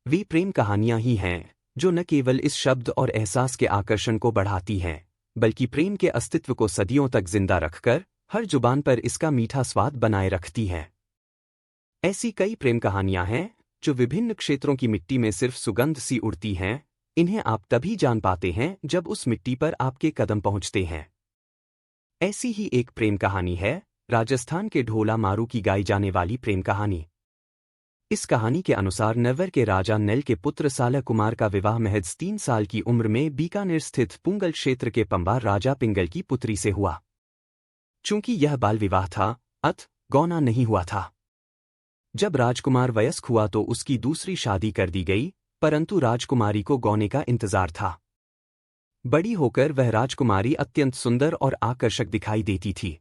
वे प्रेम कहानियां ही हैं जो न केवल इस शब्द और एहसास के आकर्षण को बढ़ाती हैं, बल्कि प्रेम के अस्तित्व को सदियों तक जिंदा रखकर हर जुबान पर इसका मीठा स्वाद बनाए रखती हैं। ऐसी कई प्रेम कहानियां हैं जो विभिन्न क्षेत्रों की मिट्टी में सिर्फ सुगंध सी उड़ती हैं। इन्हें आप तभी जान पाते हैं जब उस मिट्टी पर आपके कदम पहुंचते हैं। ऐसी ही एक प्रेम कहानी है राजस्थान के ढोला मारू की गाई जाने वाली प्रेम कहानी। इस कहानी के अनुसार नेवर के राजा नेल के पुत्र सालह कुमार का विवाह महज 3 साल की उम्र में बीकानेर स्थित पुंगल क्षेत्र के पंबार राजा पिंगल की पुत्री से हुआ। चूंकि यह बाल विवाह था, गौना नहीं हुआ था। जब राजकुमार वयस्क हुआ तो उसकी दूसरी शादी कर दी गई, परंतु राजकुमारी को गौने का इंतजार था। बड़ी होकर वह राजकुमारी अत्यंत सुंदर और आकर्षक दिखाई देती थी।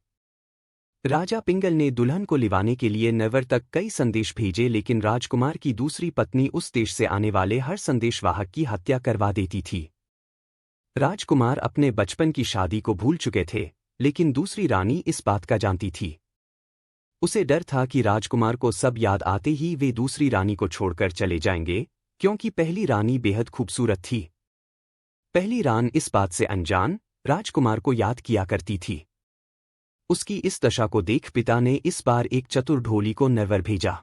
राजा पिंगल ने दुल्हन को लिवाने के लिए नेवर तक कई संदेश भेजे, लेकिन राजकुमार की दूसरी पत्नी उस देश से आने वाले हर संदेशवाहक की हत्या करवा देती थी। राजकुमार अपने बचपन की शादी को भूल चुके थे, लेकिन दूसरी रानी इस बात का जानती थी। उसे डर था कि राजकुमार को सब याद आते ही वे दूसरी रानी को छोड़कर चले जाएंगे, क्योंकि पहली रानी बेहद खूबसूरत थी। पहली रान इस बात से अनजान राजकुमार को याद किया करती थी। उसकी इस दशा को देख पिता ने इस बार एक चतुर ढोली को नेवर भेजा।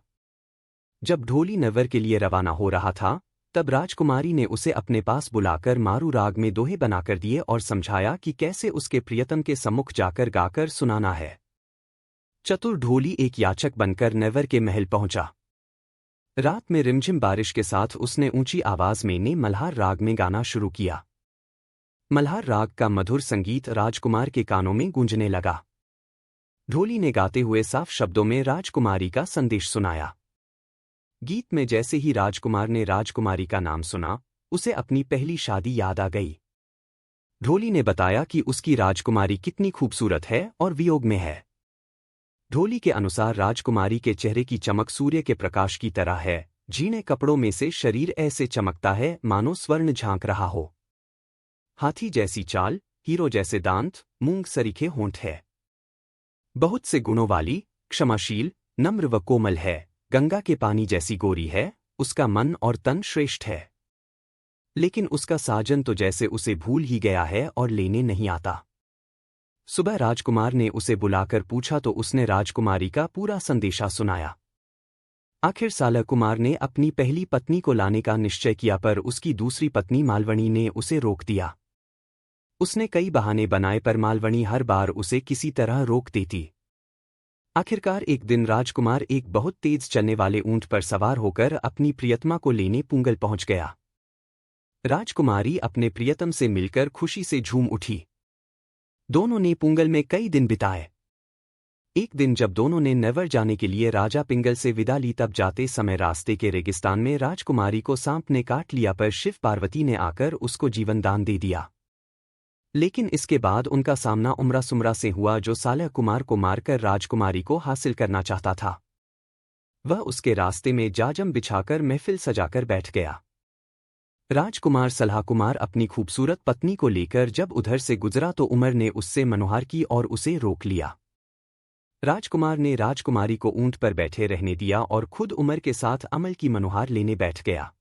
जब ढोली नेवर के लिए रवाना हो रहा था, तब राजकुमारी ने उसे अपने पास बुलाकर मारू राग में दोहे बनाकर दिए और समझाया कि कैसे उसके प्रियतम के सम्मुख जाकर गाकर सुनाना है। चतुर ढोली एक याचक बनकर नेवर के महल पहुंचा। रात में रिमझिम बारिश के साथ उसने ऊंची आवाज में ने मल्हार राग में गाना शुरू किया। मल्हार राग का मधुर संगीत राजकुमार के कानों में गूंजने लगा। ढोली ने गाते हुए साफ शब्दों में राजकुमारी का संदेश सुनाया। गीत में जैसे ही राजकुमार ने राजकुमारी का नाम सुना, उसे अपनी पहली शादी याद आ गई। ढोली ने बताया कि उसकी राजकुमारी कितनी खूबसूरत है और वियोग में है। ढोली के अनुसार राजकुमारी के चेहरे की चमक सूर्य के प्रकाश की तरह है, झीणे कपड़ों में से शरीर ऐसे चमकता है मानो स्वर्ण झांक रहा हो। हाथी जैसी चाल, हीरो जैसे दांत, मूंग सरीखे होंठ है। बहुत से गुणों वाली, क्षमाशील, नम्र व कोमल है, गंगा के पानी जैसी गोरी है, उसका मन और तन श्रेष्ठ है। लेकिन उसका साजन तो जैसे उसे भूल ही गया है और लेने नहीं आता। सुबह राजकुमार ने उसे बुलाकर पूछा तो उसने राजकुमारी का पूरा संदेशा सुनाया। आखिर सालह कुमार ने अपनी पहली पत्नी को लाने का निश्चय किया, पर उसकी दूसरी पत्नी मालवणी ने उसे रोक दिया। उसने कई बहाने बनाए, पर मालवणी हर बार उसे किसी तरह रोक देती। आखिरकार एक दिन राजकुमार एक बहुत तेज चलने वाले ऊंट पर सवार होकर अपनी प्रियतमा को लेने पुंगल पहुंच गया। राजकुमारी अपने प्रियतम से मिलकर खुशी से झूम उठी। दोनों ने पुंगल में कई दिन बिताए। एक दिन जब दोनों ने नेवर जाने के लिए राजा पिंगल से विदा ली, तब जाते समय रास्ते के रेगिस्तान में राजकुमारी को सांप ने काट लिया, पर शिव पार्वती ने आकर उसको जीवन दान दे दिया। लेकिन इसके बाद उनका सामना उमरा सुमरा से हुआ, जो सालह कुमार को मारकर राजकुमारी को हासिल करना चाहता था। वह उसके रास्ते में जाजम बिछाकर महफिल सजाकर बैठ गया। राजकुमार सलाह कुमार अपनी खूबसूरत पत्नी को लेकर जब उधर से गुजरा तो उमर ने उससे मनोहार की और उसे रोक लिया। राजकुमार ने राजकुमारी को ऊंट पर बैठे रहने दिया और खुद उमर के साथ अमल की मनोहार लेने बैठ गया।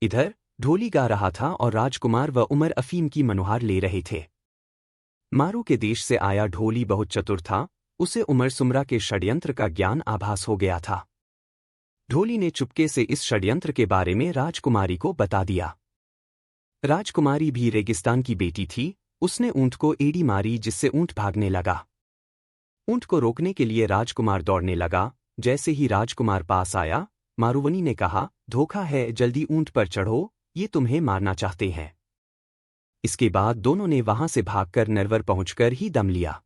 इधर ढोली गा रहा था और राजकुमार व उमर अफीम की मनोहार ले रहे थे। मारू के देश से आया ढोली बहुत चतुर था, उसे उमर सुमरा के षड्यंत्र का ज्ञान आभास हो गया था। ढोली ने चुपके से इस षड्यंत्र के बारे में राजकुमारी को बता दिया। राजकुमारी भी रेगिस्तान की बेटी थी, उसने ऊंट को एड़ी मारी जिससे ऊंट भागने लगा। ऊंट को रोकने के लिए राजकुमार दौड़ने लगा। जैसे ही राजकुमार पास आया, मारूवनी ने कहा, धोखा है, जल्दी ऊंट पर चढ़ो, ये तुम्हें मारना चाहते हैं। इसके बाद दोनों ने वहां से भागकर नेवर पहुंचकर ही दम लिया।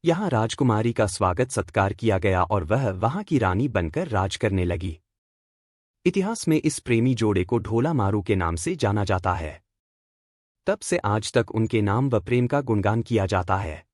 यहां राजकुमारी का स्वागत सत्कार किया गया और वह वहां की रानी बनकर राज करने लगी। इतिहास में इस प्रेमी जोड़े को ढोला मारू के नाम से जाना जाता है। तब से आज तक उनके नाम व प्रेम का गुणगान किया जाता है।